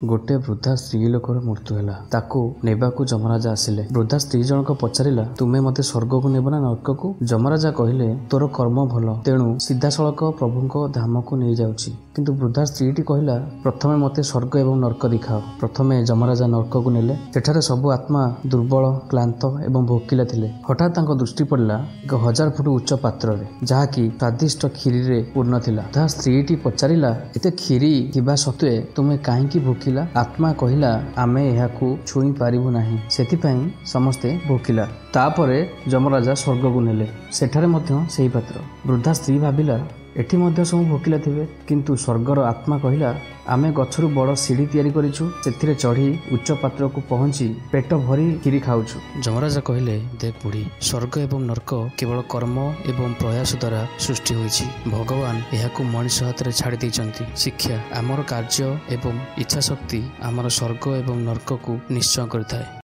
गोटे वृद्धा स्त्री लोकर मृत्यु है ताकू नेबाकू जमराजा आसिले। वृद्धा स्त्री जनक पचारिला, तुमे मते स्वर्ग को नेब ना नरक को? जमराजा कहिले, तोर कर्म भल तेणु सीधा सड़क प्रभु धाम को नहीं जाउची। किंतु वृद्धा स्त्रीटी कहला, प्रथमे मते स्वर्ग एवं नरक दिखाओ। प्रथमे जमराजा नरक को नेले। सेठारे सबु आत्मा दुर्बल, क्लांत एवं भोकिला थिले। हठात तांको दृष्टि पड़ला एक 1000 फुट उच्च पात्र रे, जहाँकि स्वादिष्ट खीरी रे पूर्ण थिला। वृद्धा स्त्रीटी पचारिला, एते खीरी थिबा सत्वे तुमे काहेकि भोकिला? आत्मा कहिला, आमे एहाकू छुई पारिबु नाही, सेथिपई समस्ते भोकिला। तापरे जमराजा स्वर्ग को नेले। सेठारे मध्य सेही पात्र। वृद्धा स्त्री भाबिला, एठी मध्य सब भोकिला थिबे, किंतु स्वर्गर आत्मा कहिला, आमे गछरु बड़ सीढ़ी तैयारी करिछु, सेथिरे चढ़ी उच्च पात्र को पहुंची पेट भरी खीरी खाउछु। जमराजा कहिले, देख बुढ़ी, स्वर्ग एवं नरक केवल कर्म एवं प्रयास द्वारा सृष्टि होइछि। भगवान एहाकू मनुष्य हाथ रे छाड़ी दैछंती। शिक्षा आमर कार्य एवं इच्छा शक्ति आमर स्वर्ग एवं नरक को निश्चय करथाय।